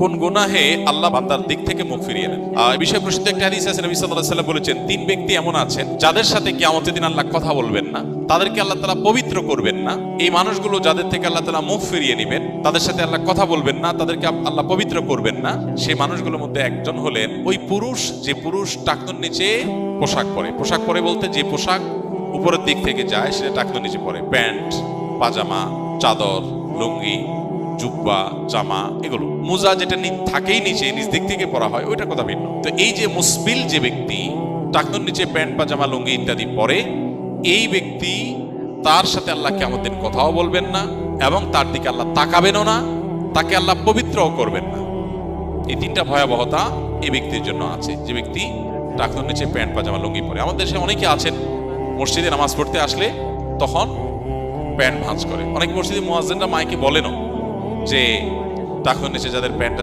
কোন গুনাহে আল্লাহ বান্দার দিক থেকে মুখ ফিরিয়ে নেন। এই বিষয়ে প্রসিদ্ধ একটা হাদিস আছে, নবী সাল্লাল্লাহু আলাইহি ওয়াসাল্লাম বলেছেন, তিন ব্যক্তি এমন আছেন যাদের সাথে কিয়ামতের দিন আল্লাহ কথা বলবেন না, তাদেরকে আল্লাহ তাআলা পবিত্র করবেন না। এই মানুষগুলো যাদের থেকে আল্লাহ তাআলা মুখ ফিরিয়ে নেবেন, তাদের সাথে আল্লাহ কথা বলবেন না, তাদেরকে আল্লাহ পবিত্র করবেন না। সেই মানুষগুলোর মধ্যে একজন হলেন ওই পুরুষ, যে পুরুষ টাকনুর নিচে পোশাক পরে। পোশাক পরে বলতে যে পোশাক উপরের দিক থেকে যায় সেটা টাকনুর নিচে পরে, প্যান্ট, পাজামা, চাদর, লুঙ্গি, জুব্বা, জামা, এগুলো। মোজা যেটা থাকেই নিচে, নিচ দিক থেকে পরা হয়, ওইটার কথা ভিন্ন। তো এই যে মুসবিল যে ব্যক্তি টাকনুর নিচে প্যান্ট, পাজামা, লুঙ্গি ইত্যাদি পরে, এই ব্যক্তি তার সাথে আল্লাহ কিয়ামতের দিন কথাও বলবেন না এবং তার দিকে আল্লাহ তাকাবেনও না, তাকে আল্লাহ পবিত্রও করবেন না। এই তিনটা ভয়াবহতা এই ব্যক্তির জন্য আছে, যে ব্যক্তি টাকনুর নিচে প্যান্ট, পাজামা, লুঙ্গি পরে। আমাদের দেশে অনেকে আছেন মসজিদে নামাজ পড়তে আসলে তখন প্যান্ট ভাঁজ করে। অনেক মসজিদে মুয়াজ্জিনরা মাইকে বলেনও যে টাকনুর নিচে যাদের প্যান্ট